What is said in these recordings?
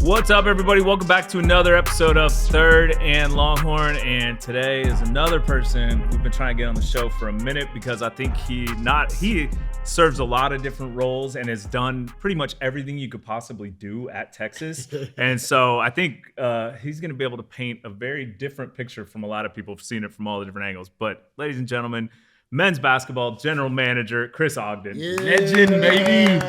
What's up, everybody? Welcome back to another episode of Third and Longhorn. And today is another person we've been trying to get on the show for a minute because I think he serves a lot of different roles and has done pretty much everything you could possibly do at Texas. And so I think he's going to be able to paint a very different picture from a lot of people who've seen it from all the different angles. But ladies and gentlemen, men's basketball general manager Chris Ogden. Yeah. Legend, baby.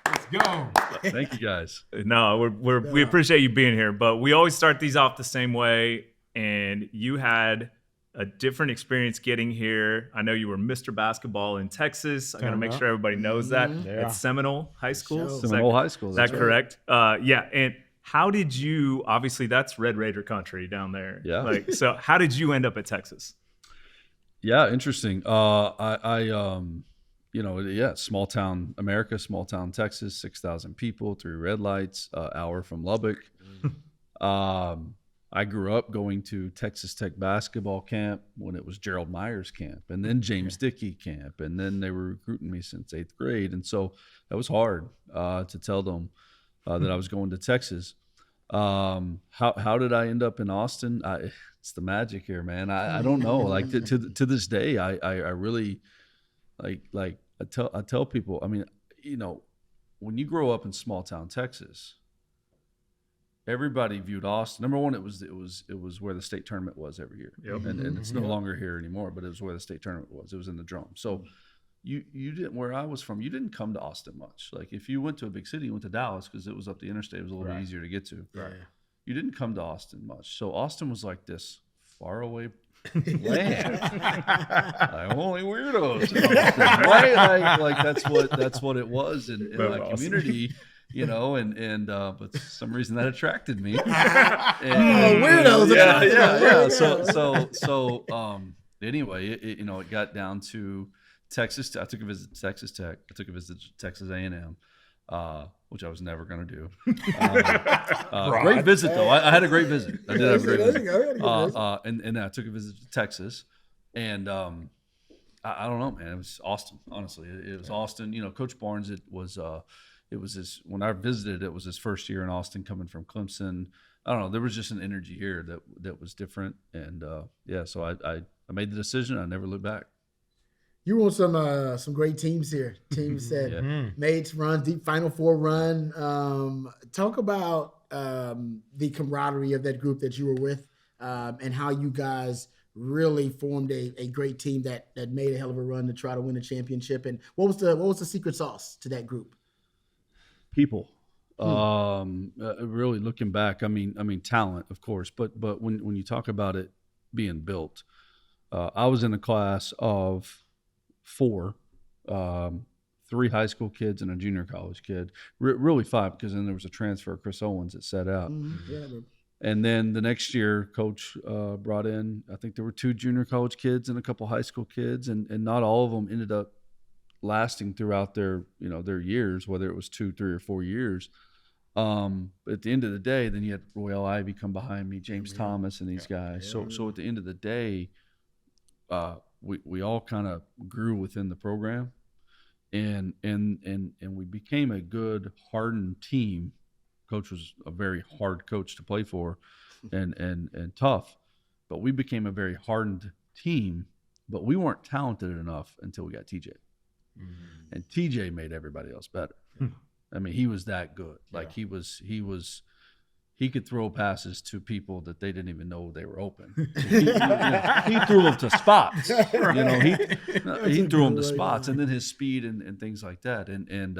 Let's go. Thank you, guys. No, we appreciate you being here, but we always start these off the same way. And you had a different experience getting here. I know you were Mr. Basketball in Texas. I got to make sure everybody knows that. At Seminole High School. Seminole High School. Is that correct? Yeah. And how did you? Obviously, that's Red Raider country down there. Yeah. So how did you end up at Texas? Yeah, interesting. Small town America, small town Texas, 6,000 people, 3 red lights, hour from Lubbock. I grew up going to Texas Tech basketball camp when it was Gerald Myers camp, and then James Dickey camp, and then they were recruiting me since 8th grade, and so that was hard to tell them that I was going to Texas. How did I end up in Austin? It's the magic here, man. I don't know. Like to this day, I really I tell people. I mean, when you grow up in small town Texas, everybody viewed Austin. Number one, it was where the state tournament was every year, and it's no longer here anymore. But it was where the state tournament was. It was in the Dome. So you didn't, where I was from, you didn't come to Austin much. Like if you went to a big city, you went to Dallas because it was up the interstate. It was a little easier to get to. Right. You didn't come to Austin much. So Austin was like this faraway land. Like, only weirdos in Austin, right? Like that's what it was in my community. But for some reason that attracted me. Weirdos. So anyway, it got down to Texas. I took a visit to Texas Tech. I took a visit to Texas A&M, which I was never going to do. Great visit though. I had a great visit. I did have a great visit. And then I took a visit to Texas, and I don't know, man. It was Austin. Honestly, it was Austin. Coach Barnes. It was his, when I visited, it was his first year in Austin, coming from Clemson. I don't know. There was just an energy here that was different, and so I made the decision. I never looked back. You were on some great teams here. Teams that made some runs, deep Final Four run. Talk about the camaraderie of that group that you were with, and how you guys really formed a great team that made a hell of a run to try to win a championship. And what was the secret sauce to that group? People. Really looking back, I mean talent, of course, but when you talk about it being built, I was in a class of 4, 3 high school kids and a junior college kid, really 5, because then there was a transfer, Chris Owens, that sat out. And then the next year, Coach brought in, I think there were 2 junior college kids and a couple high school kids, and not all of them ended up lasting throughout their years, whether it was 2, 3, or 4 years. But at the end of the day, then you had Royale Ivy come behind me, James Thomas, and these guys. So at the end of the day, we all kind of grew within the program, and we became a good, hardened team. Coach was a very hard coach to play for, and tough, but we became a very hardened team. But we weren't talented enough until we got TJ. And TJ made everybody else better. I mean, he was that good. Like he could throw passes to people that they didn't even know they were open. He threw them to spots. He threw them to spots, and then his speed and things like that. And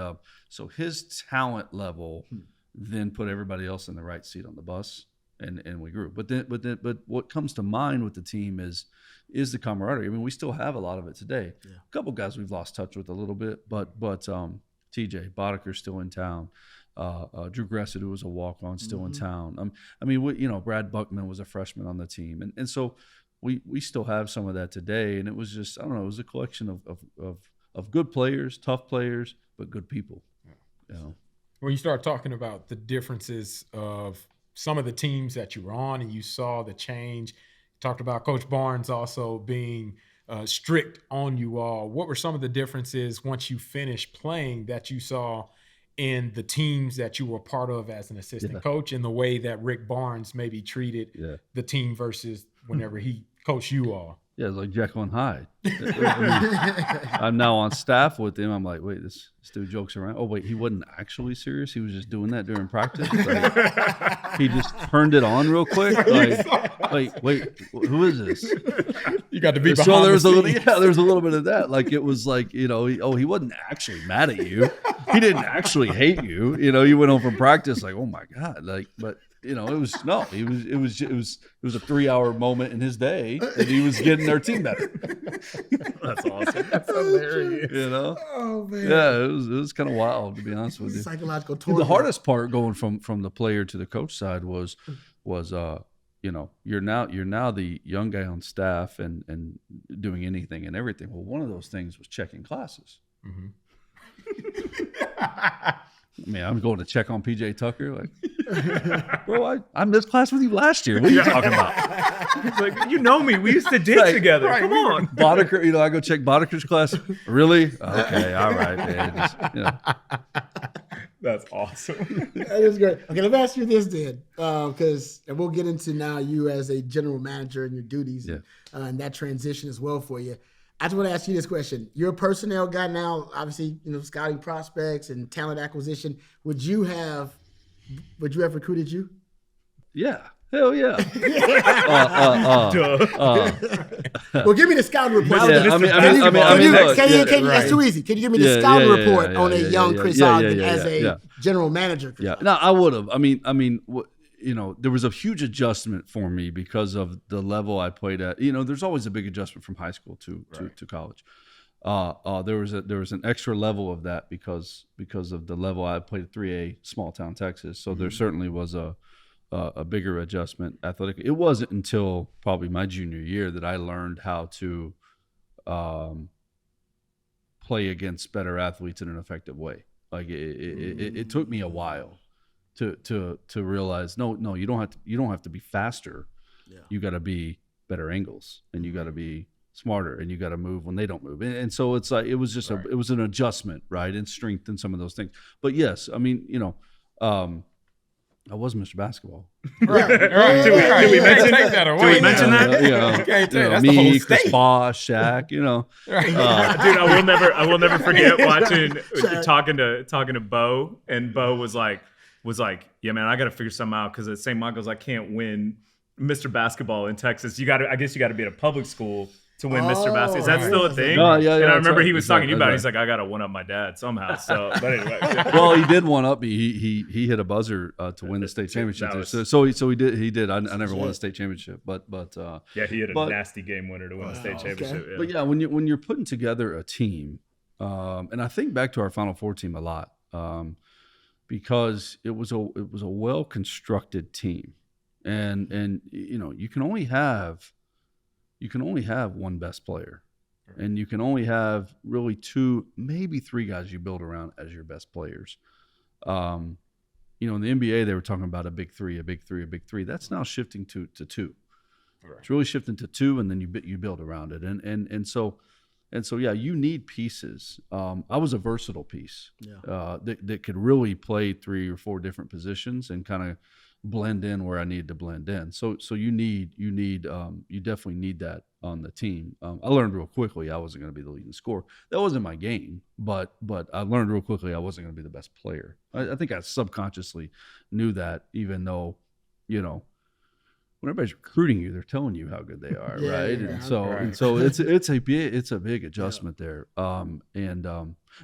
so his talent level then put everybody else in the right seat on the bus, and we grew. But what comes to mind with the team is the camaraderie. I mean, we still have a lot of it today. A couple guys we've lost touch with a little bit, but TJ Bodeker's still in town. Drew Gressett, who was a walk-on, still in town. Brad Buckman was a freshman on the team, and so we still have some of that today. And it was just, I don't know, it was a collection of good players, tough players, but good people. When you start talking about the differences of some of the teams that you were on, and you saw the change, talked about Coach Barnes also being strict on you all. What were some of the differences once you finished playing that you saw in the teams that you were part of as an assistant coach, and the way that Rick Barnes maybe treated the team versus whenever he coached you all? Yeah, it's like Jekyll and Hyde. I'm now on staff with him. I'm like, wait, this dude jokes around. Oh, wait, he wasn't actually serious. He was just doing that during practice. Like, he just turned it on real quick. Like, wait, who is this? You got to be behind so there's the a scenes. little, there's a little bit of that. Like, it was like, he wasn't actually mad at you. He didn't actually hate you. You went home from practice like, oh my God, like, but. It was a 3-hour moment in his day that he was getting their team better. That's awesome. That's hilarious. Oh man. Yeah, it was kind of wild, to be honest with you. Psychological torture. The hardest part going from the player to the coach side was you're now the young guy on staff and doing anything and everything. Well, one of those things was checking classes. I mean, I'm going to check on PJ Tucker. Like, bro, I missed class with you last year. What are you talking about? He's like, you know me. We used to dig together. Right. Come on. Boddicker, I go check Boddiker's class. Really? Okay, all right, man. That's awesome. That is great. Okay, let me ask you this then, because we'll get into now you as a general manager and your duties and that transition as well for you. I just want to ask you this question. You're a personnel guy now, obviously, scouting prospects and talent acquisition. Would you have recruited you? Yeah. Hell yeah. Well, give me the scouting report. That's too easy. Can you give me the scouting report on a young Chris Ogden as a general manager? Yeah. No, I would have. I mean, there was a huge adjustment for me because of the level I played at. There's always a big adjustment from high school to college. There was an extra level of that because of the level I played at 3A, small town Texas. So there certainly was a bigger adjustment athletically. It wasn't until probably my junior year that I learned how to play against better athletes in an effective way. Like it took me a while to realize no, you don't have to be faster. You got to be better angles, and you got to be smarter, and you got to move when they don't move. And so it's like it was just it was an adjustment, right, in strength and some of those things. But yes, I mean, I was Mr. Basketball. Right. Did we mention that away? Did we mention that? That's the whole me, Chris state. Bosh, Shaq. Dude, I will never forget watching talking to Bo, and Bo was like, yeah, man, I got to figure something out because at St. Michael's I can't win Mr. Basketball in Texas. I guess you got to be at a public school to win Mr. Basketball. Is that still a thing? Yeah, and I remember right. he was talking to you about it. He's like, I got to one up my dad somehow. So, but anyway. Well, he did one up me. He hit a buzzer to win the state championship. So he did. I never won a state championship, but yeah, he had a nasty game winner to win the state championship. Okay. Yeah. But yeah, when you're putting together a team, and I think back to our Final Four team a lot, because it was a well constructed team, and you can only have one best player, and you can only have really 2, maybe 3 guys you build around as your best players. In the NBA, they were talking about a big three. That's now shifting to 2. Right. It's really shifting to 2, and then you build around it. And so yeah, you need pieces. I was a versatile piece that could really play 3 or 4 different positions and kind of blend in where I needed to blend in. So you definitely need that on the team. I learned real quickly I wasn't going to be the leading scorer. That wasn't my game, but I learned real quickly I wasn't going to be the best player. I think I subconsciously knew that, even though, when everybody's recruiting you, they're telling you how good they are, right? And so it's a big adjustment there.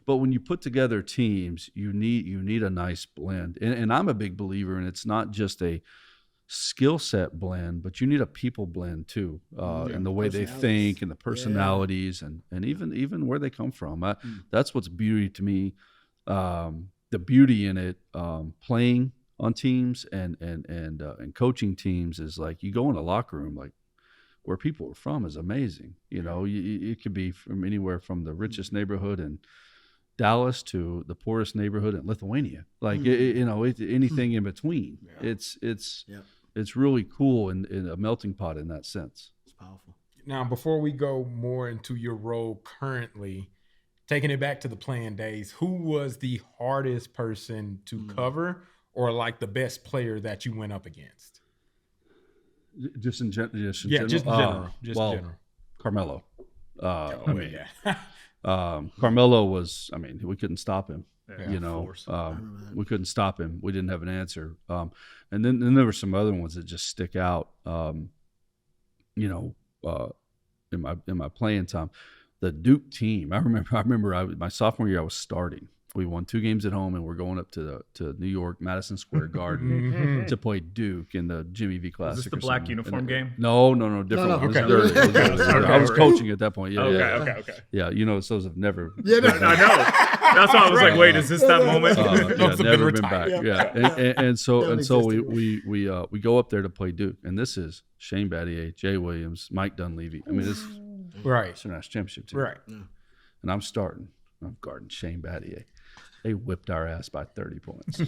But when you put together teams, you need a nice blend. And I'm a big believer in it's not just a skill set blend, but you need a people blend too, and the way they think and the personalities and even where they come from. That's what's beauty to me. The beauty in it, playing on teams and coaching teams is like you go in a locker room, like where people are from is amazing. It could be from anywhere from the richest neighborhood in Dallas to the poorest neighborhood in Lithuania. Like anything in between. Yeah. It's really cool and a melting pot in that sense. It's powerful. Now, before we go more into your role currently, taking it back to the playing days, who was the hardest person to cover, or like the best player that you went up against? Just in general. Just in general. In general. Carmelo. Yeah. Carmelo was. I mean, we couldn't stop him. Yeah, we couldn't stop him. We didn't have an answer. And then there were some other ones that just stick out. In my playing time, the Duke team. I remember my sophomore year I was starting. We won 2 games at home, and we're going up to New York, Madison Square Garden to play Duke in the Jimmy V Classic. Is this the black uniform game? No, different one. Okay. I was coaching at that point. Yeah, Okay. Yeah, those have never. Yeah, I know. That's why I was like, wait, is this that moment? Never been back. Yeah, and so we go up there to play Duke, and this is Shane Battier, Jay Williams, Mike Dunleavy. I mean, this is right. National Championship team. Right. And I'm starting. I'm guarding Shane Battier. They whipped our ass by 30 points.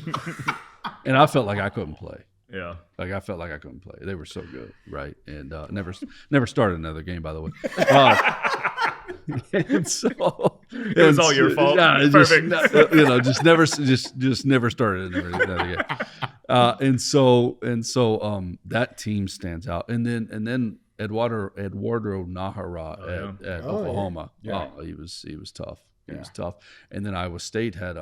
And I felt like I couldn't play. Yeah. Like I felt like I couldn't play. They were so good, right? And never started another game, by the way. And so it was all your fault. Yeah, Perfect. Just never started another game. And so that team stands out. And then Eduardo Nahara at Oklahoma. Yeah. Oh, he was tough. He was tough. And then Iowa State had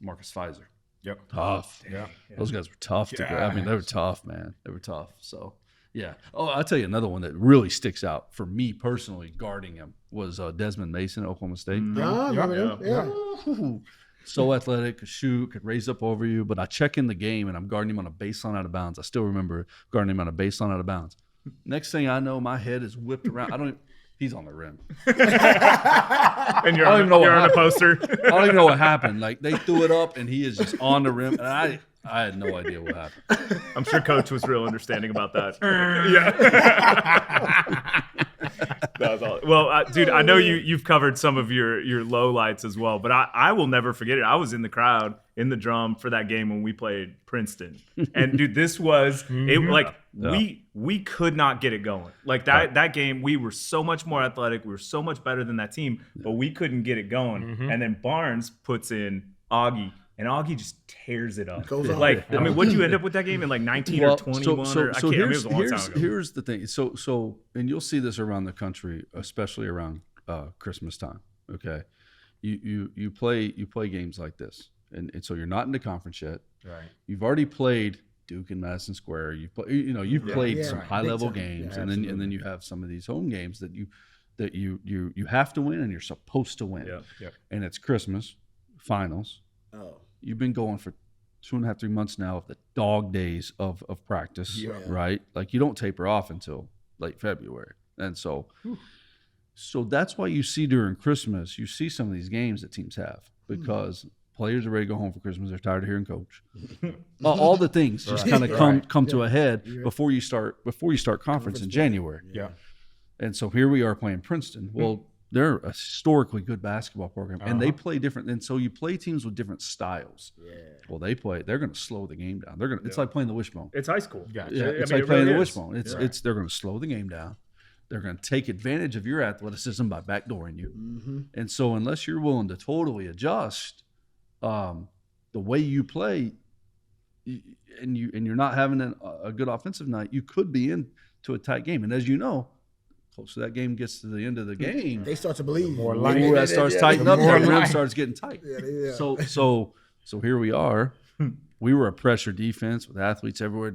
Marcus Fizer. Yep. Tough. Yeah. Those guys were tough. Yeah. I mean, they were tough, man. They were tough. So, yeah. Oh, I'll tell you another one that really sticks out for me personally guarding him was Desmond Mason at Oklahoma State. So athletic, could shoot, could raise up over you. But I check in the game, and I'm guarding him on a baseline out of bounds. I still remember guarding him on a baseline out of bounds. Next thing I know, my head is whipped around. He's on the rim. And you're on a poster. I don't even know what happened. Like, they threw it up, and he is just on the rim. And I had no idea what happened. I'm sure Coach was real understanding about that. Yeah. That was all. Well, dude, I know you've covered some of your lowlights as well, but I will never forget it. I was in the crowd in the drum for that game when we played Princeton, and dude, this was we could not get it going. Like that game, we were so much more athletic, we were so much better than that team, but we couldn't get it going. And then Barnes puts in Augie. And Augie just tears it up. Like, I mean, what'd you end up with that game in like 19 or 21? I can't remember. It was a long time ago. Here's the thing. So, and you'll see this around the country, especially around Christmas time. Okay, you play games like this, and so you're not in the conference yet. Right. You've already played Duke and Madison Square. You've played some high level games, and then you have some of these home games that you have to win and you're supposed to win. Yep. And it's Christmas finals. Oh. You've been going for 2.5, 3 months now of the dog days of practice, right? Like, you don't taper off until late February. And so that's why you see during Christmas, you see some of these games that teams have, because players are ready to go home for Christmas. They're tired of hearing coach. All the things just kind of come to a head before you start conference in January. Yeah. And so here we are playing Princeton. Well, they're a historically good basketball program, and they play different. And so you play teams with different styles. Yeah. Well, they're going to slow the game down. It's like playing the wishbone. It's high school. Gotcha. Yeah, it's like playing the wishbone. They're going to slow the game down. They're going to take advantage of your athleticism by backdooring you. Mm-hmm. And so unless you're willing to totally adjust the way you play, and you're not having a good offensive night, you could be into a tight game. And as you know, close to that game gets to the end of the game, they start to believe. The more that starts tightening up, the rim starts getting tight. Yeah. So here we are. We were a pressure defense with athletes everywhere.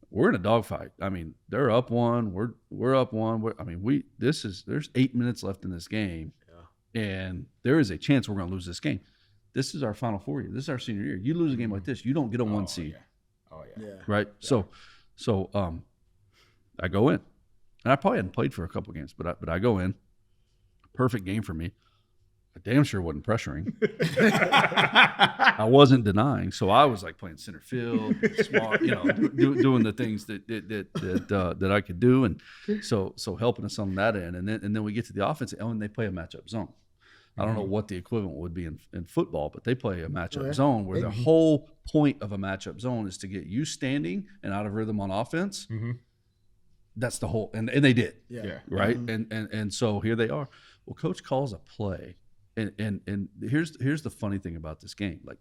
We're in a dogfight. I mean, they're up one. We're up one. There's 8 minutes left in this game, and there is a chance we're going to lose this game. This is our Final Four year. This is our senior year. You lose a game like this, you don't get a 1 seed. Right. Yeah. So I go in. And I probably hadn't played for a couple games, but I go in. Perfect game for me. I damn sure wasn't pressuring. I wasn't denying, so I was like playing center field, smart, doing the things that I could do, and so helping us on that end. And then we get to the offense, and they play a matchup zone. I don't know what the equivalent would be in football, but they play a matchup zone where the whole point of a matchup zone is to get you standing and out of rhythm on offense. Mm-hmm. That's the whole, and they did, right? Mm-hmm. And so here they are. Well, coach calls a play, and here's the funny thing about this game. Like,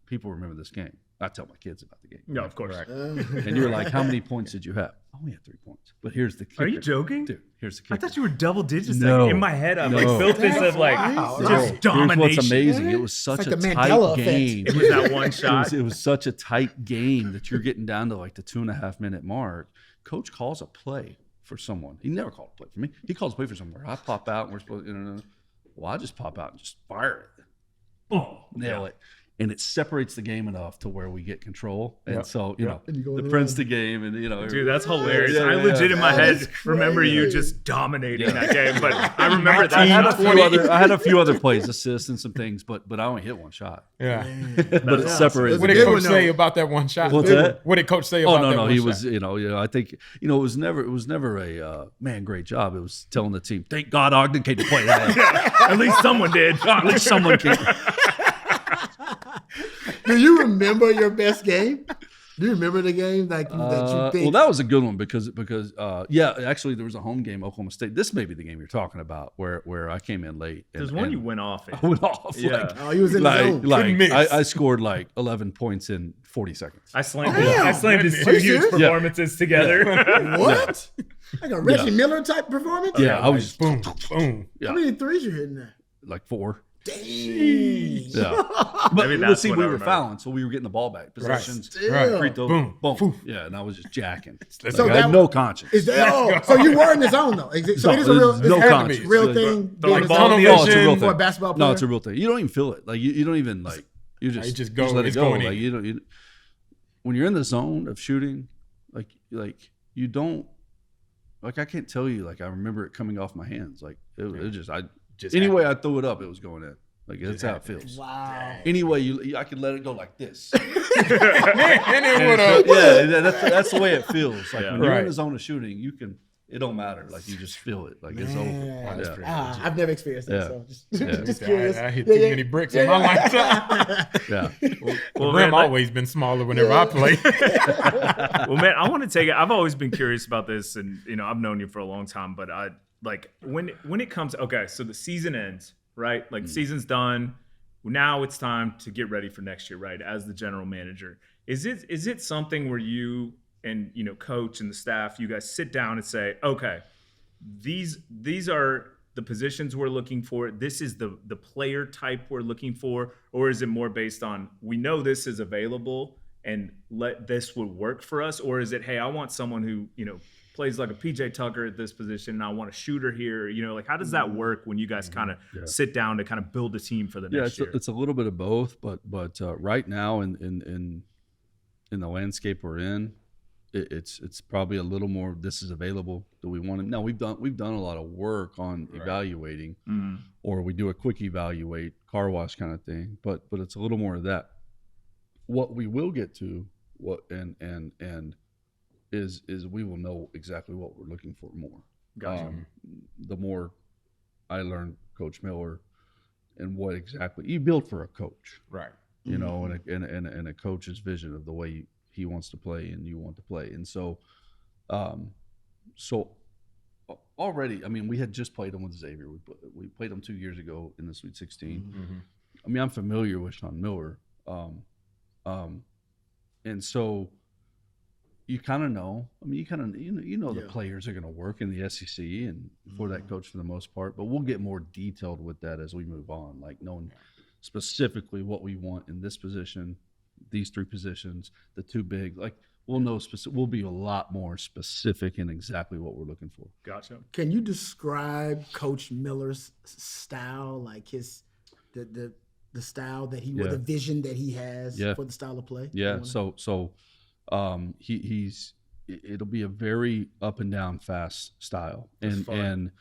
people remember this game. I tell my kids about the game. No, of course. And you're like, how many points did you have? I only had 3 points. But here's the kicker. Are you joking? Dude, here's the kicker. I thought you were double digits. No. Like, in my head, I'm No. like built this of like just domination. Here's what's amazing. It was such like a the tight Mandela game. It was that one shot. It was such a tight game that you're getting down to like the 2.5 minute mark. Coach calls a play for someone. He never called a play for me. He calls a play for somewhere. I pop out and we're supposed to, well, I just pop out and just fire it. Oh, Nail it. And it separates the game enough to where we get control. And so, you know, And you go the on the Princeton game and, dude, that's hilarious. Yeah, I legit in my That head is remember you crazy. just dominating that game. But I remember that I had a shot. few other plays, assists and some things, but I only hit one shot. Yeah. But it separates. What a did good coach one, say though. about that one shot? What's that? What did coach say Oh about that no, one he shot? was, I think, it was never a man, great job. It was telling the team, thank God Ogden came to play that. At least someone did. At least someone came. Do you remember your best game? Do you remember the game that you think? Well, that was a good one because actually there was a home game, Oklahoma State. This may be the game you're talking about, where I came in late. There's one you went off in. I went off. Yeah. Oh, he was in the zone. Couldn't miss. I scored like 11 points in 40 seconds. I slammed Damn. I slammed his Are you two huge serious? performances together. What? Like a Reggie Miller type performance? Yeah, I was boom, boom. How many threes you hitting there? like 4. Dang. Yeah. But Maybe let's that's see, what we I were remember. fouling, so we were getting the ball back. Possessions, Still. free throw, Boom. boom. Poof. Yeah, and I was just jacking. So I had that- no conscience. Is that so you were in the zone though? So it is a real, no it's conscience. real thing. But like being ball in in the the Oh, it's a zone real for a thing. basketball player. No, it's a real thing. You don't even feel it. Like you don't even like. You just just go. let it It's go. going Like in. you don't. When you're in the zone of shooting, like you don't. Like I can't tell you. Like I remember it coming off my hands. Like it just anyway I threw it up, it was going in. Like that's how it feels. Wow. Anyway, I could let it go like this. And it would Yeah, that's the way it feels. Like Yeah. when you're in Right. the zone of shooting, you can. It don't matter. Like you just feel it. Like it's over. Man. Yeah. I've never experienced that, Yeah. so just, Yeah. just curious. I hit too many bricks in my lifetime. Yeah. Well, The rim man, always been smaller whenever I play. well, man, I want to take it. I've always been curious about this, and I've known you for a long time. But I like when it comes. Okay, so the season ends, right? Like the season's done. Now it's time to get ready for next year, right? As the general manager, is it something where you and coach and the staff, you guys sit down and say, okay, these are the positions we're looking for. This is the player type we're looking for, or is it more based on we know this is available and this would work for us, or is it, hey, I want someone who plays like a PJ Tucker at this position, and I want a shooter here. Like how does that work when you guys kind of sit down to kind of build a team for the next year? It's a little bit of both, but right now in the landscape we're in, it's probably a little more. This is available. Do we want it? No, we've done a lot of work on evaluating, or we do a quick evaluate, car wash kind of thing. But it's a little more of that. What we will get to, is we will know exactly what we're looking for more. Gotcha. The more I learned Coach Miller and what exactly you build for a coach, Right. and a coach's vision of the way he wants to play and you want to play. And so already, I mean, we had just played them with Xavier. We played them 2 years ago in the Sweet 16. Mm-hmm. I mean, I'm familiar with Sean Miller. And so you kind of know. I mean, you know the players are going to work in the SEC and for that coach for the most part. But we'll get more detailed with that as we move on, like knowing specifically what we want in this position, these 3 positions, the 2 big. Like we'll know we'll be a lot more specific in exactly what we're looking for. Gotcha. Can you describe Coach Miller's style, like the style that he, the vision that he has for the style of play? Yeah. So it'll be a very up and down fast style and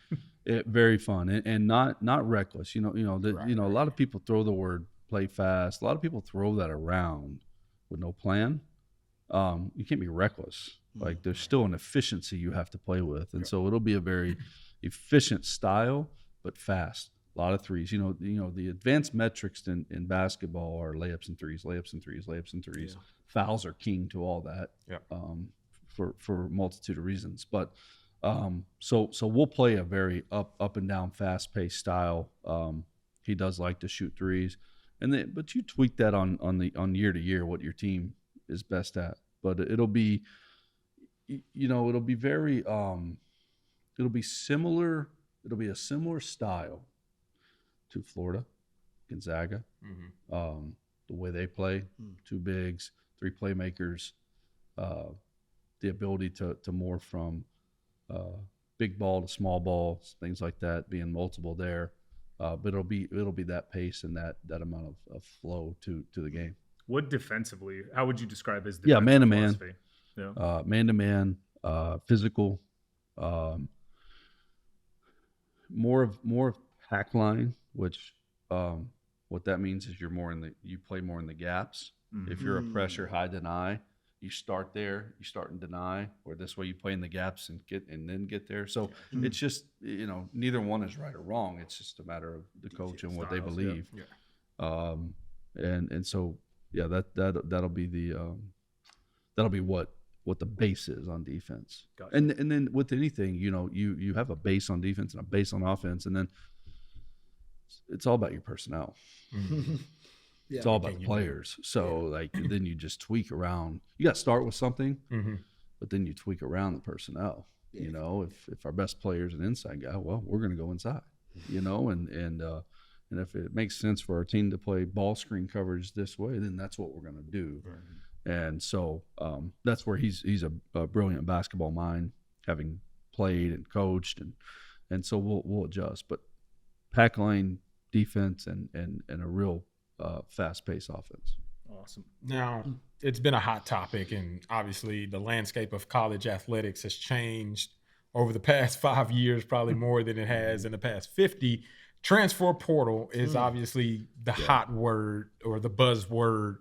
very fun and not reckless. A lot of people throw the word play fast. A lot of people throw that around with no plan. You can't be reckless. Like there's still an efficiency you have to play with. And so it'll be a very efficient style, but fast. A lot of threes. The advanced metrics in basketball are layups and threes, layups and threes, layups and threes. Yeah. Fouls are king to all that for a multitude of reasons. But So we'll play a very up and down, fast paced style. He does like to shoot threes, but you tweak that on year to year what your team is best at. But it'll be, it'll be very, it'll be similar. It'll be a similar style to Florida, Gonzaga, the way they play, two bigs, three playmakers, the ability to morph from big ball to small ball, things like that, being multiple there. But it'll be that pace and that amount of flow to the game. What defensively? How would you describe his defensive man to man, philosophy? Man to man, physical, more of pack line, which what that means is you play more in the gaps. Mm-hmm. If you're a pressure high deny, you start there, you start and deny, or this way you play in the gaps and then get there. So it's just, neither one is right or wrong. It's just a matter of the coach and what they believe. Yeah. And so, yeah, that'll be what the base is on defense. Gotcha. And then with anything, you have a base on defense and a base on offense, and then it's all about your personnel. Mm-hmm. Yeah, it's all about the players. So then you just tweak around. You got to start with something, but then you tweak around the personnel. Yeah. If our best player is an inside guy, well, we're going to go inside. And if it makes sense for our team to play ball screen coverage this way, then that's what we're going to do. Right. And so that's where he's a brilliant basketball mind, having played and coached, and so we'll adjust. But pack line defense and a real fast-paced offense. Awesome. Now, it's been a hot topic, and obviously the landscape of college athletics has changed over the past 5 years, probably more than it has in the past 50. Transfer portal is obviously the hot word or the buzzword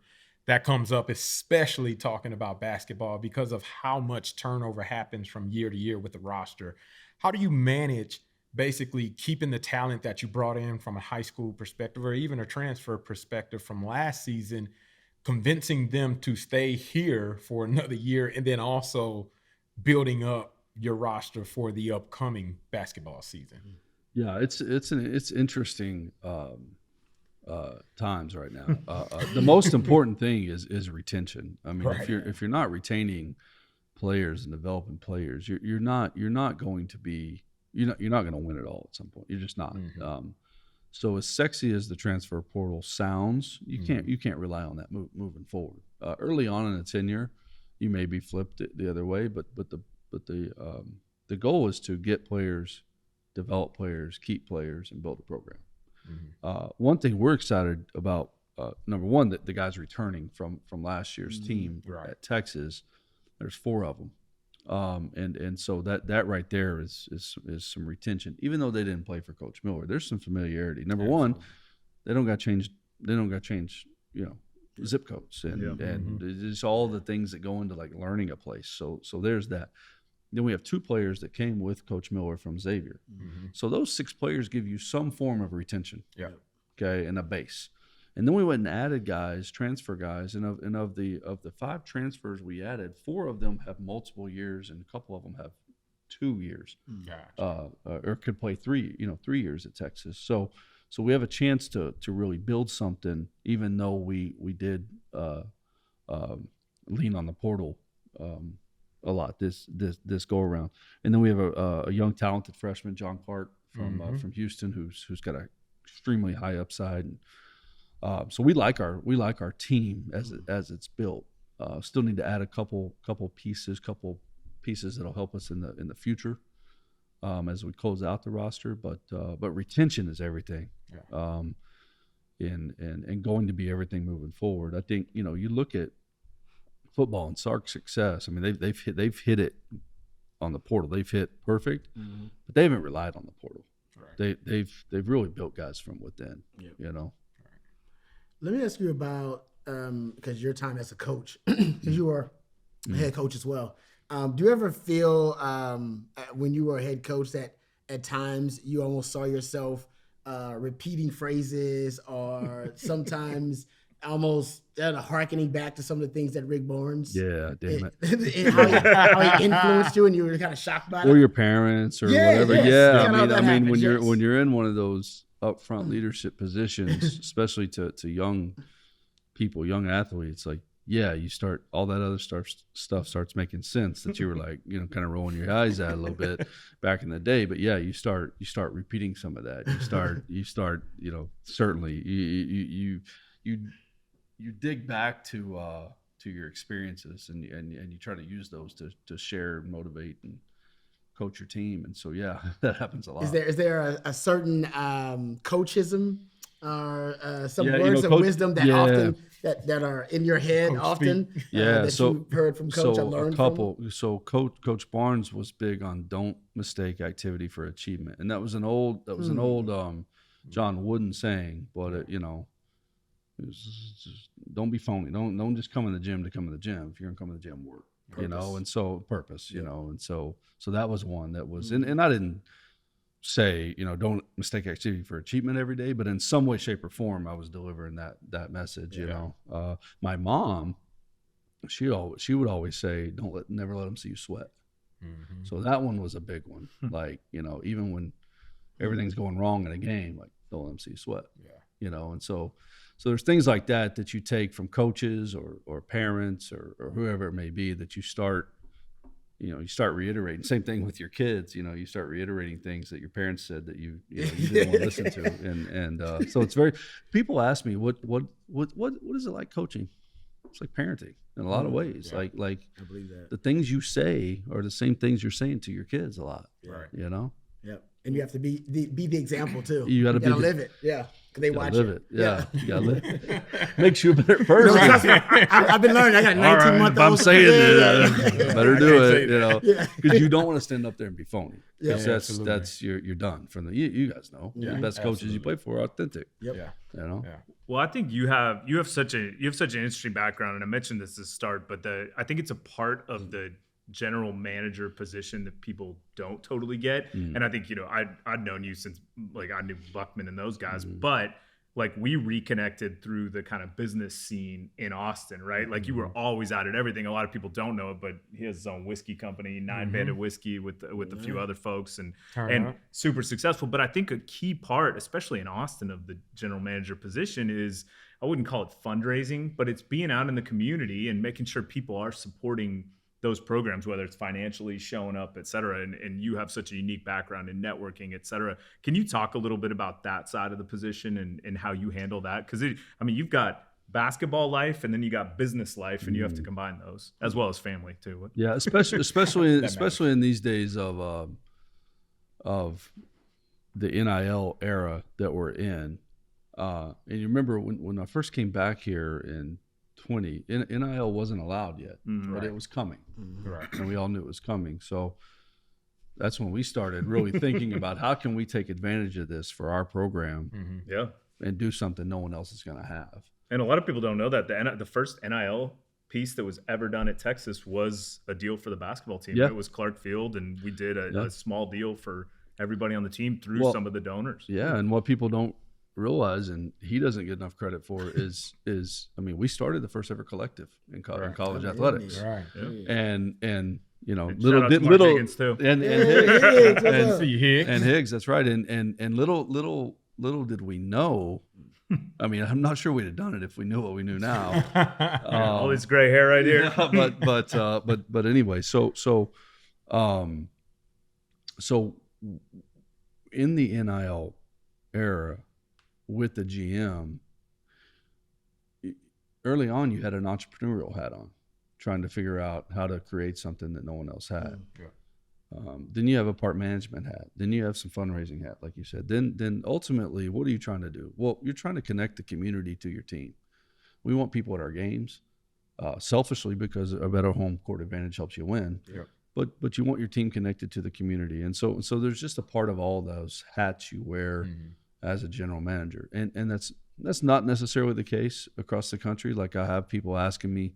that comes up, especially talking about basketball because of how much turnover happens from year to year with the roster. How do you manage basically keeping the talent that you brought in from a high school perspective or even a transfer perspective from last season, convincing them to stay here for another year, and then also building up your roster for the upcoming basketball season? Yeah, it's interesting times right now. The most important thing is retention. I mean, right. if you're not retaining players and developing players, you're not going to be. You're not going to win it all at some point. You're just not. Mm-hmm. So as sexy as the transfer portal sounds, you can't rely on that moving forward. Early on in a tenure, you may be flipped the other way, but the goal is to get players, develop players, keep players, and build a program. Mm-hmm. One thing we're excited about, number one, that the guys returning from last year's team at Texas. There's 4 of them. And so that right there is some retention. Even though they didn't play for Coach Miller, there's some familiarity. Number one, they don't got change, zip codes and it's all the things that go into like learning a place. So there's that. Then we have 2 players that came with Coach Miller from Xavier. Mm-hmm. So those 6 players give you some form of retention. Yeah. Okay, and a base. And then we went and added guys, transfer guys, and of the 5 transfers we added, 4 of them have multiple years, and a couple of them have 2 years, or could play 3 years at Texas. So we have a chance to really build something, even though we did lean on the portal a lot this go around. And then we have a young talented freshman, John Clark from Houston, who's got an extremely high upside. And, so we like our team as it's built. Still need to add a couple pieces that'll help us in the future as we close out the roster. But retention is everything, and going to be everything moving forward. I think you look at football and Sark's success. I mean they've hit it on the portal. They've hit perfect, but they haven't relied on the portal. Right. They've really built guys from within. Yep. Let me ask you about, because your time as a coach, because you were a head coach as well. Do you ever feel when you were a head coach that at times you almost saw yourself repeating phrases or sometimes almost harkening back to some of the things that Rick Barnes, Yeah, damn it. and how he influenced you, and you were kind of shocked by it. Or your parents or whatever. Yes. Yeah, Kinda how that I mean, happens, when you're in one of those upfront leadership positions, especially to young people, young athletes, like, yeah, you start, all that other stuff starts making sense that you were like, kind of rolling your eyes at a little bit back in the day. But yeah, you start repeating some of that. You start, certainly you dig back to your experiences and you try to use those to share, motivate, and coach your team. And so, yeah, that happens a lot. Is there a certain coachism or some Yeah, words of coach, wisdom that often that are in your head Coach often that you've heard from coach or learned a couple. from? So Coach Barnes was big on don't mistake activity for achievement, and that was an old John Wooden saying, but it was just, don't be phony. Don't just come in the gym to come in the gym. If you're gonna come in the gym, work. Purpose. And so purpose. And so that was one that was, and I didn't say, don't mistake activity for achievement every day, but in some way, shape, or form, I was delivering that message. My mom, she would always say, never let them see you sweat. Mm-hmm. So that one was a big one. Like, even when everything's going wrong in a game, like, don't let them see you sweat. Yeah. And so there's things like that you take from coaches or parents or whoever it may be that you start reiterating. Same thing with your kids. You start reiterating things that your parents said that you didn't want to listen to. And so it's very. People ask me what is it like coaching? It's like parenting in a lot of ways. Yeah. Like I believe that the things you say are the same things you're saying to your kids a lot. Right. Yeah. And you have to be the example too. You got to live it. Yeah. Because they watch live it. Yeah. You got to live it. Makes you a better person. No, trust me. I've been learning. I got a 19-month-old. I'm saying it. Better do it. Because you don't want to stand up there and be phony. Yeah. That's you're done. From the you guys know the best coaches you play for are authentic. Yep. Yeah. Well, I think you have such an interesting background, and I mentioned this at the start, but I think it's a part of the general manager position that people don't totally get. And I think, I'd known you since like I knew Buckman and those guys, but like we reconnected through the kind of business scene in Austin, right? Like you were always out at everything. A lot of people don't know it, but he has his own whiskey company, Nine Banded Whiskey with a few other folks and super successful. But I think a key part, especially in Austin, of the general manager position is, I wouldn't call it fundraising, but it's being out in the community and making sure people are supporting those programs, whether it's financially showing up, et cetera. And you have such a unique background in networking, et cetera. Can you talk a little bit about that side of the position and how you handle that? Because you've got basketball life and then you got business life, and you have to combine those as well as family too. Yeah, especially in these days of the NIL era that we're in. And you remember when I first came back here in 20, NIL wasn't allowed yet, but it was coming. Right. And we all knew it was coming. So that's when we started really thinking about how can we take advantage of this for our program and do something no one else is going to have. And a lot of people don't know that the first NIL piece that was ever done at Texas was a deal for the basketball team. It was Clark Field, and we did a small deal for everybody on the team through some of the donors. Yeah, and what people don't realize, and he doesn't get enough credit for, is we started the first ever collective in college athletics, right? And little Higgins too, and Higgs, that's right, and little did we know. I'm not sure we'd have done it if we knew what we knew now. All this gray hair right here. But anyway, so in the NIL era, with the GM, early on you had an entrepreneurial hat on, trying to figure out how to create something that no one else had. Then you have a part management hat. Then you have some fundraising hat, like you said. Then ultimately, what are you trying to do? Well, you're trying to connect the community to your team. We want people at our games, selfishly, because a better home court advantage helps you win. But you want your team connected to the community. And so there's just a part of all those hats you wear as a general manager. And that's not necessarily the case across the country. Like I have people asking me,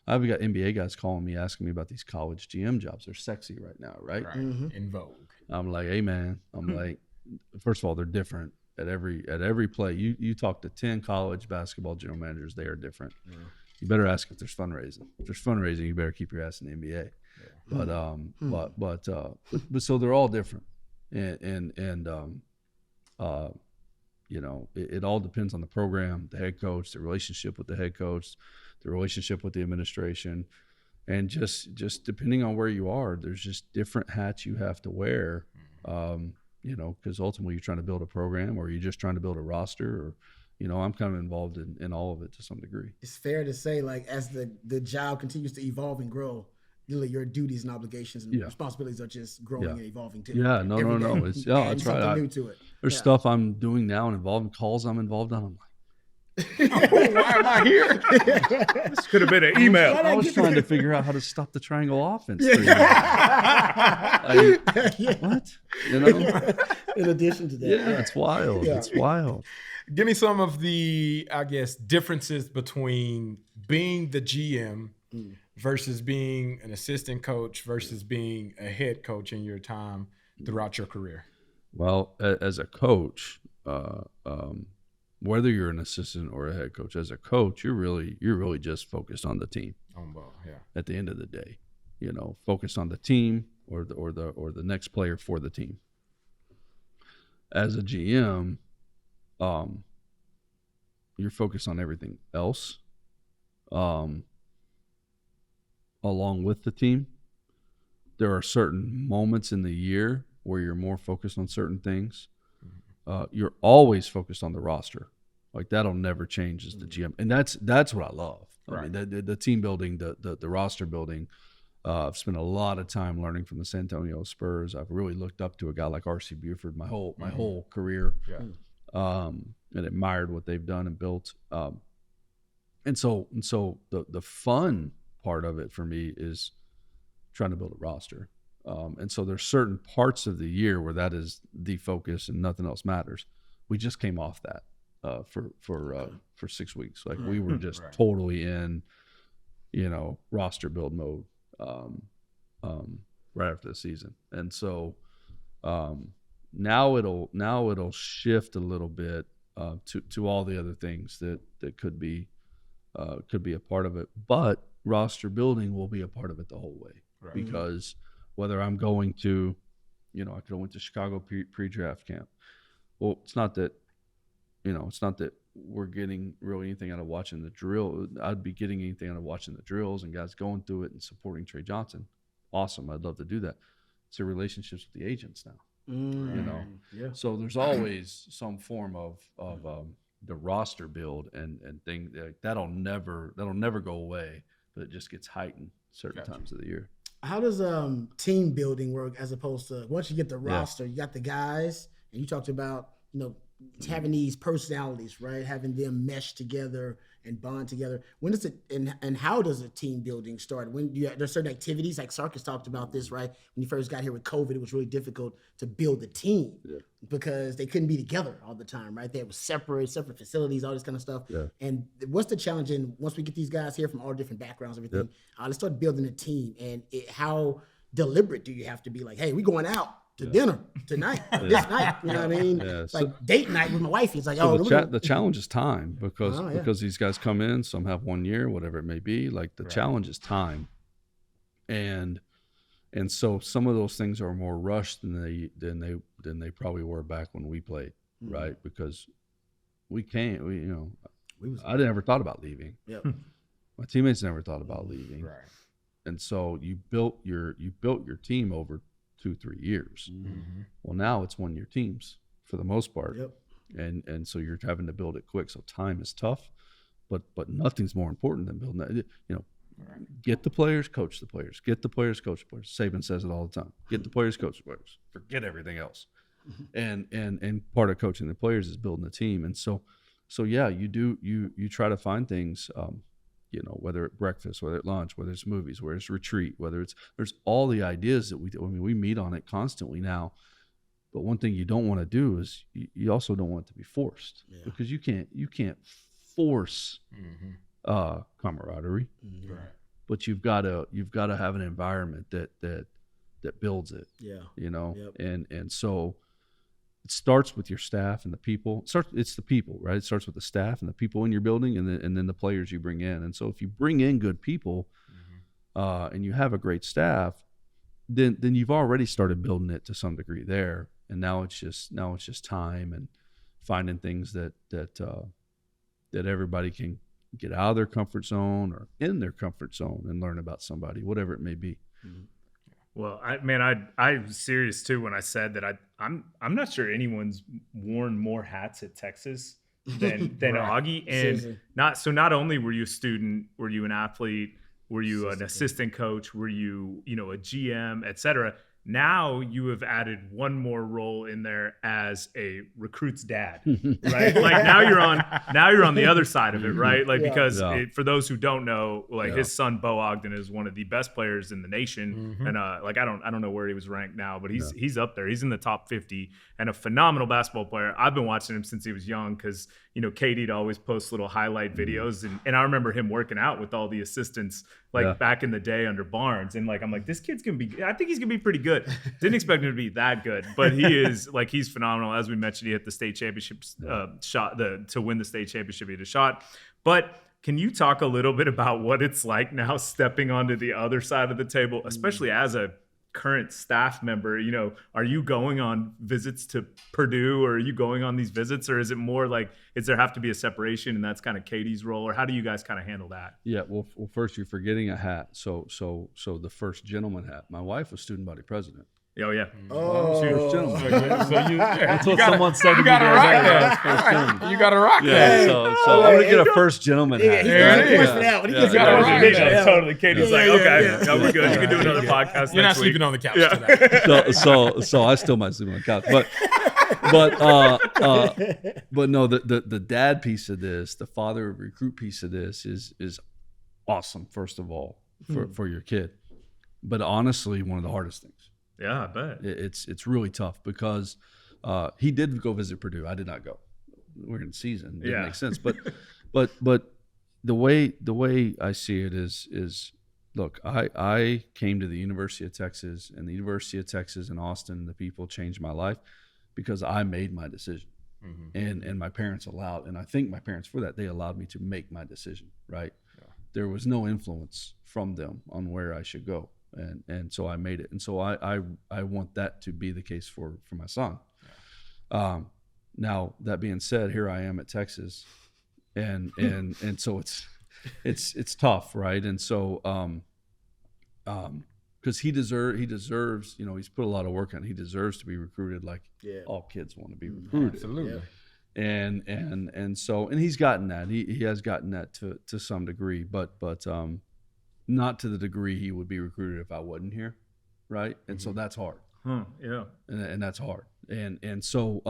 I've got NBA guys calling me, asking me about these college GM jobs. They're sexy right now, right? In vogue. I'm like, hey man, like, first of all, they're different. at every play. You talk to 10 college basketball general managers, they are different. Yeah. You better ask if there's fundraising. If there's fundraising, you better keep your ass in the NBA. Yeah. But so they're all different, and you know, it all depends on the program, the head coach, the relationship with the head coach, the relationship with the administration, and just depending on where you are, there's just different hats you have to wear. You know, because ultimately you're trying to build a program, or you're just trying to build a roster, or, you know, I'm kind of involved in all of it to some degree. It's fair to say, like, as the job continues to evolve and grow, your duties and obligations and responsibilities are just growing and evolving too. Yeah, no. It's that's right. Something new to it. There's stuff I'm doing now and involved in calls I'm involved on. I'm like, why am I here? This could have been an email. I was trying to figure out how to stop the triangle offense. What? You know? In addition to that. Yeah, it's wild. Yeah. It's wild. Give me some of the, I guess, differences between being the GM versus being an assistant coach versus being a head coach in your time throughout your career. Well, as a coach, whether you're an assistant or a head coach, as a coach, you're really just focused on the team. At the end of the day, you know, focused on the team or the next player for the team. As a GM, you're focused on everything else, along with the team. There are certain moments in the year where you're more focused on certain things. You're always focused on the roster. Like, that'll never change as the GM. And that's what I love. Right. I mean, the team building, the roster building. I've spent a lot of time learning from the San Antonio Spurs. I've really looked up to a guy like R.C. Buford my whole career, and admired what they've done and built. And so the fun part of it for me is trying to build a roster. And so there's certain parts of the year where that is the focus and nothing else matters. We just came off that for 6 weeks. Like, we were just totally in, you know, roster build mode right after the season. And so now it'll shift a little bit to all the other things that could be a part of it. But roster building will be a part of it the whole way, because whether I'm going to, you know, I could have went to Chicago pre-draft camp. Well, it's not that we're getting really anything out of watching the drill. I'd be getting anything out of watching the drills and guys going through it and supporting Trey Johnson. Awesome. I'd love to do that. It's the relationships with the agents now, you know? Yeah. So there's always some form of the roster build and thing that'll never go away, but it just gets heightened certain times of the year. How does team building work as opposed to once you get the roster, you got the guys, and you talked about, you know, having these personalities, right? Having them mesh together and bond together. When does it and how does a team building start? When there's certain activities, like Sarkis talked about this, right? When you first got here with COVID, it was really difficult to build the team because they couldn't be together all the time, right? They were separate facilities, all this kind of stuff. Yeah. And what's the challenge in once we get these guys here from all different backgrounds, everything? Let's start building a team. And how deliberate do you have to be? Like, hey, we going out to dinner tonight, this night, you know what I mean? Yeah. Like date night with my wife. It's like, the challenge is time because these guys come in, some have 1 year, whatever it may be. Like the challenge is time, and so some of those things are more rushed than they probably were back when we played, right? Because I never thought about leaving. Yep. My teammates never thought about leaving, right? And so you built your team over 2-3 years. Well, now it's 1 year teams for the most part. And so you're having to build it quick. So time is tough, but nothing's more important than building that. You know, get the players, coach the players. Get the players, coach the players. Saban says it all the time. Get the players, coach the players. Forget everything else. And part of coaching the players is building a team. And so yeah, you try to find things. You know, whether at breakfast, whether at lunch, whether it's movies, whether it's retreat, there's all the ideas that we meet on it constantly now. But one thing you don't want to do is you also don't want it to be forced, because you can't force camaraderie, but you've got to have an environment that builds it. Yeah, you know, and so it starts with your staff and the people. It's the people, right? It starts with the staff and the people in your building, and then the players you bring in. And so if you bring in good people, and you have a great staff, then you've already started building it to some degree there. And now it's just time and finding things that everybody can get out of their comfort zone or in their comfort zone and learn about somebody, whatever it may be. Well, I was serious too when I said that I'm not sure anyone's worn more hats at Texas than Augie. And not only were you a student, were you an athlete, were you an assistant coach, were you a GM, et cetera. Now you have added one more role in there as a recruit's dad, right? Like now you're on the other side of it, right? Like because for those who don't know, like his son Bo Ogden is one of the best players in the nation, and like I don't know where he was ranked now, but he's up there. He's in the top 50 and a phenomenal basketball player. I've been watching him since he was young because Katie'd always post little highlight videos, and I remember him working out with all the assistants back in the day under Barnes, and like I'm like, this kid's gonna be. I think he's gonna be pretty good. Didn't expect him to be that good, but he is he's phenomenal. As we mentioned, he hit the state championship shot to win the state championship. He had a shot. But can you talk a little bit about what it's like now stepping onto the other side of the table, especially as a current staff member? Are you going on visits to Purdue, or are you going on these visits, or is it more like, is there have to be a separation and that's kind of Katie's role, or how do you guys kind of handle that? Yeah, well, first you're forgetting a hat. So the first gentleman hat. My wife was student body president. Oh yeah. First gentleman. That's what someone said to me. You gotta rock that. You gotta rock that. So I'm gonna get a first gentleman hat. Totally. Katie's like, okay, we're good. You can do another podcast. You're not sleeping on the couch today. So I still might sleep on the couch, but no, the dad piece of this, the father of recruit piece of this is awesome. First of all, for your kid, but honestly, one of the hardest things. Yeah, I bet. It's really tough because he did go visit Purdue. I did not go. We're in season. It didn't make sense. But the way I see it is look, I came to the University of Texas, and the University of Texas in Austin, the people changed my life because I made my decision. And my parents allowed, and I thank my parents for that. They allowed me to make my decision, right? Yeah. There was no influence from them on where I should go. And so I made it, and so I want that to be the case for my son. Yeah. Now that being said, here I am at Texas, and so it's tough, right? And so because he deserves, he's put a lot of work in. He deserves to be recruited like all kids want to be recruited. Absolutely. Yeah. And so he's gotten that. He has gotten that to some degree, but not to the degree he would be recruited if I wasn't here, right? And so that's hard. Yeah. And that's hard. And so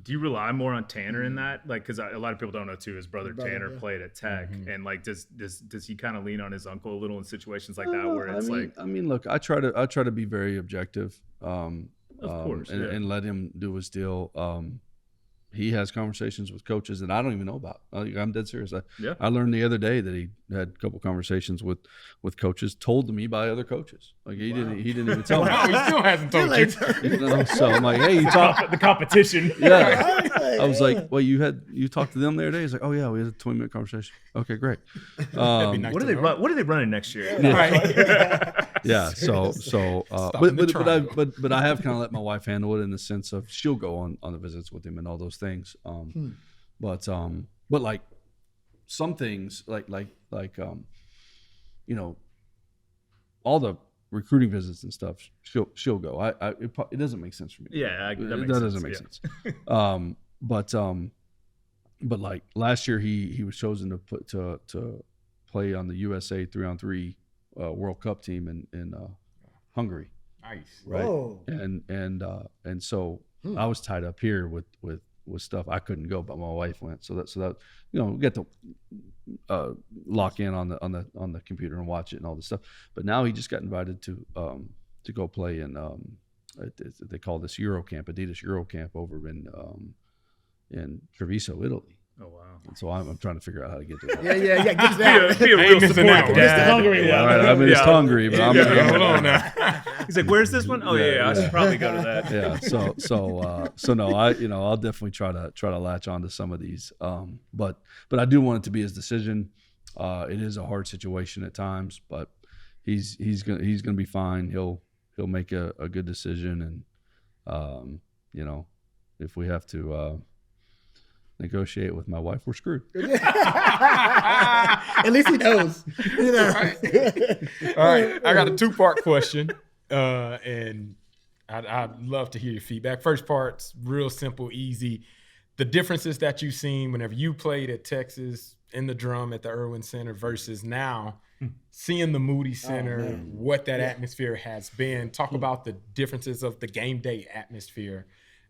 do you rely more on Tanner in that? Like, because a lot of people don't know too, his brother Tanner played at Tech, and like does he kind of lean on his uncle a little in situations like that where it's look, I try to be very objective, of course, and let him do his deal. He has conversations with coaches that I don't even know about. I'm dead serious. I learned the other day that he had a couple conversations with coaches told to me by other coaches. Like he didn't even tell me. He still hasn't told you. So I'm like, hey, you talk the competition. Yeah. I was like, well, you talked to them the other day. He's like, oh yeah, we had a 20-minute conversation. Okay, great. Nice what are they running next year? Yeah. Right. Yeah. But I have kind of let my wife handle it in the sense of she'll go on the visits with him and all those things. But like some things like all the recruiting visits and stuff, she'll go. It doesn't make sense for me. Yeah, that doesn't make sense. But like last year he was chosen to play on the USA 3-on-3 World Cup team in Hungary. Nice. Right. Whoa. And so I was tied up here with stuff. I couldn't go, but my wife went. So that we get to lock in on the computer and watch it and all this stuff. But now he just got invited to go play in they call this Euro camp, Adidas Euro camp over in Treviso, Italy. Oh wow. And so I'm trying to figure out how to get to that. Yeah. Get us out. Be a real missing support that one. dad. Mr. Hungry Yeah. one. All right, I mean, it's hungry, but I'm Hold on now. He's like, "Where's this one? Oh yeah, I should probably go to that." Yeah. So no, I'll definitely try to latch on to some of these. But I do want it to be his decision. It is a hard situation at times, but he's gonna be fine. He'll make a good decision, and if we have to negotiate with my wife, we're screwed. At least he knows. You know. All right. I got a 2-part question, and I'd love to hear your feedback. First part's real simple, easy. The differences that you've seen whenever you played at Texas in the drum at the Erwin Center versus now seeing the Moody Center, what that atmosphere has been. Talk about the differences of the game day atmosphere.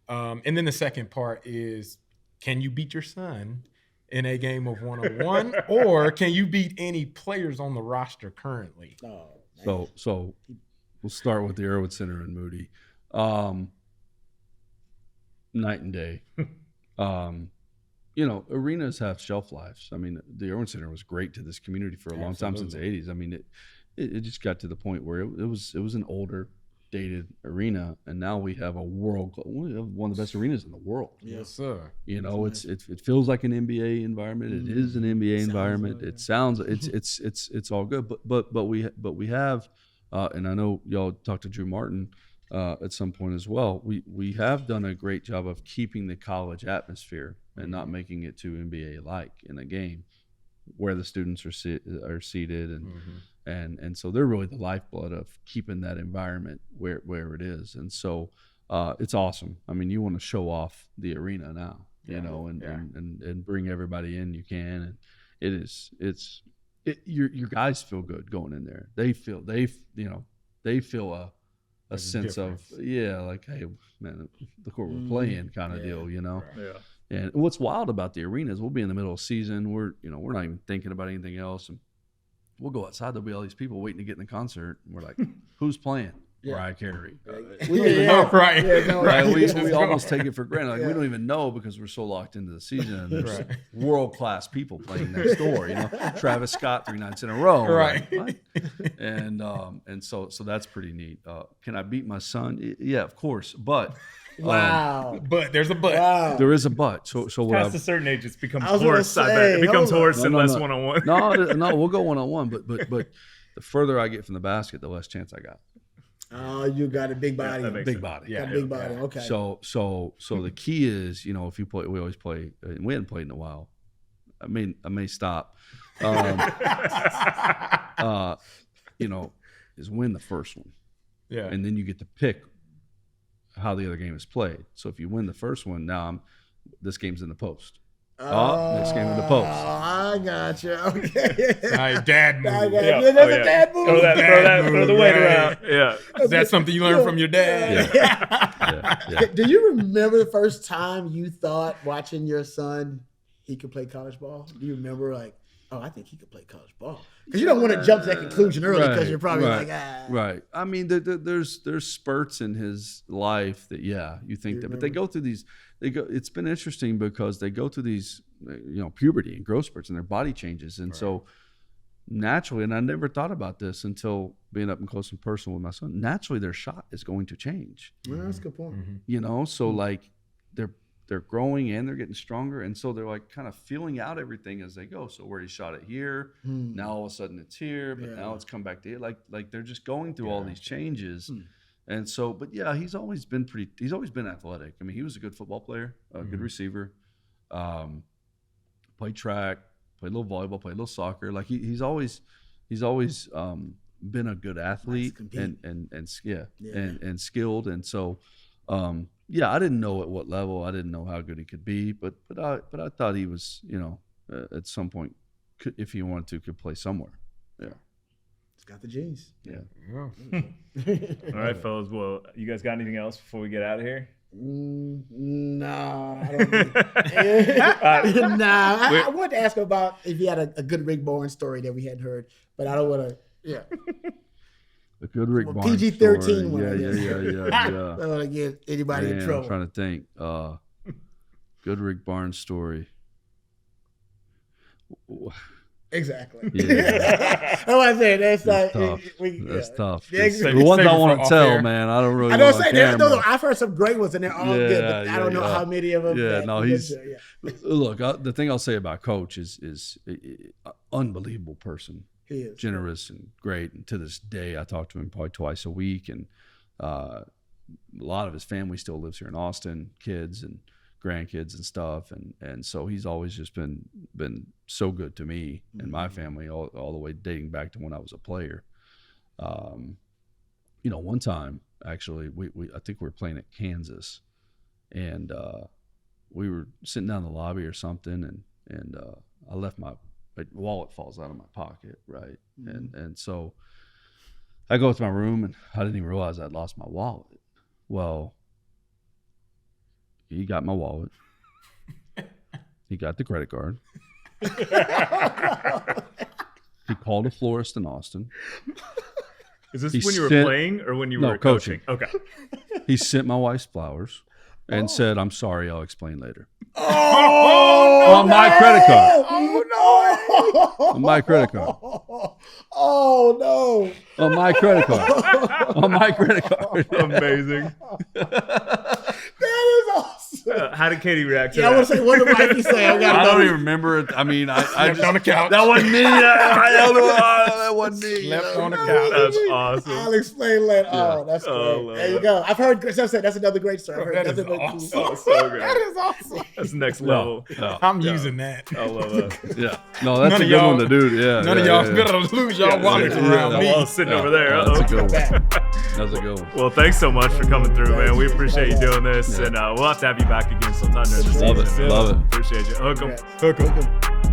And then the second part is, can you beat your son in a game of one-on-one, or can you beat any players on the roster currently? So we'll start with the Erwin Center and Moody. Night and day. Arenas have shelf lives. I mean, the Erwin Center was great to this community for a long time, since the 80s. I mean, it just got to the point where it was an older, dated arena, and now we have one of the best arenas in the world. Yes, sir. It feels like an NBA environment. It is an NBA environment. It sounds it's all good. But we have, and I know y'all talked to Drew Martin at some point as well. We have done a great job of keeping the college atmosphere and not making it too NBA like in a game, where the students are seated and so they're really the lifeblood of keeping that environment where it is. And so it's awesome. I mean, you want to show off the arena now, and bring everybody in you can, and your guys feel good going in there. They feel a sense of, like, hey man, look where we're playing kind of deal, Yeah. And what's wild about the arena is we'll be in the middle of season. We're not even thinking about anything else, and we'll go outside. There'll be all these people waiting to get in the concert, and we're like, who's playing? Mariah Carey. We don't even know, right? We almost take it for granted. Like we don't even know because we're so locked into the season. And there's world-class people playing next door. Travis Scott 3 nights in a row. Right. What? And so that's pretty neat. Can I beat my son? Yeah, of course. But Wow. But there's a but. Wow. there is a but. So what Past a certain age, it's becomes I was gonna horse. I bet say, it becomes hold on. horse and No, less no. one-on-one. no, we'll go one-on-one. But the further I get from the basket, the less chance I got. Oh, you got a big body. that makes Big sense. body. Got a big body. Okay. So the key is, if you play, we always play, and we hadn't played in a while. I may stop. Is win the first one. Yeah. And then you get to pick how the other game is played. So if you win the first one, now this game's in the post. Next game in the post. I got you. Okay. Nice dad move. I got Yeah. you. That's Oh, a yeah. dad move. Throw the weight Right. around. Yeah. Is that something you learned from your dad? Yeah. Do you remember the first time you thought watching your son he could play college ball? Do you remember I think he could play college ball? Because you don't want to jump to that conclusion early because you're probably Right. I mean, there's spurts in his life that you think that, but they go through these. It's been interesting because they go through these, puberty and growth spurts, and their body changes, and so naturally, and I never thought about this until being up and close and personal with my son. Naturally, their shot is going to change. Well, that's a good point. So like they're growing and they're getting stronger, and so they're like kind of feeling out everything as they go. So where he shot it here, now all of a sudden it's here, but now it's come back to here. Like they're just going through all these changes. And so, but he's always been athletic. I mean, he was a good football player, a good receiver, played track, played a little volleyball, played a little soccer. Like he's always been a good athlete and skilled. And so, I didn't know at what level, I didn't know how good he could be, but I thought he was, at some point, if he wanted to, could play somewhere. Yeah. It's got the genes. Yeah. All right, fellas. Well, you guys got anything else before we get out of here? No, I don't think. I wanted to ask about if you had a good Rick Barnes story that we hadn't heard, but I don't want to. Yeah. A good Rick Barnes PG-13 story. one. I guess. Yeah. I don't want to get anybody in Man, trouble. I'm trying to think. Good Rick Barnes story. Exactly. Yeah. That's what I said. That's like tough. we, That's tough. Yeah, The ones I want to tell, man, I don't really. I know. want No, I've heard some great ones, and they're all good. But I don't know yeah. how many of them. Yeah, no, he's. Yeah. Look, the thing I'll say about Coach is an unbelievable person. He is generous and great, and to this day, I talk to him probably twice a week, and a lot of his family still lives here in Austin, kids and grandkids and stuff, and so he's always just been so good to me and my family all the way dating back to when I was a player. One time actually we I think we were playing at Kansas, and we were sitting down in the lobby or something, and I left my wallet falls out of my pocket, right? And so I go to my room, and I didn't even realize I'd lost my wallet. Well, he got my wallet. He got the credit card. He called a florist in Austin. Is this when you were playing or when you were coaching? Okay. He sent my wife's flowers and said, "I'm sorry, I'll explain later." On my credit card. Oh no! On my credit card. Oh no! On my credit card. On my credit card. Amazing. That is awesome. How did Katie react to Yeah, that? I want to say, what did Mikey say? I don't even remember it. I mean, I just on the couch. That wasn't me. That wasn't me. Left on the couch. That's awesome. I'll explain later. Yeah. Oh, that's great. Oh, There you go. I've heard. That's another great story. I've heard That is nothing but awesome. Oh, so good. That is awesome. That's next level. No. I'm using that. I love that. Yeah. No, that's None a of good y'all- one to do. Yeah. None of y'all better lose y'all wallets yeah, around yeah. me. While sitting over there. That's a Uh-oh. good one. That's a good one. Well, thanks so much for coming through, man. We appreciate you doing this, and we'll have to have you back again sometime during the Love season. it. Love it. Appreciate you. Hook 'em. Hook 'em.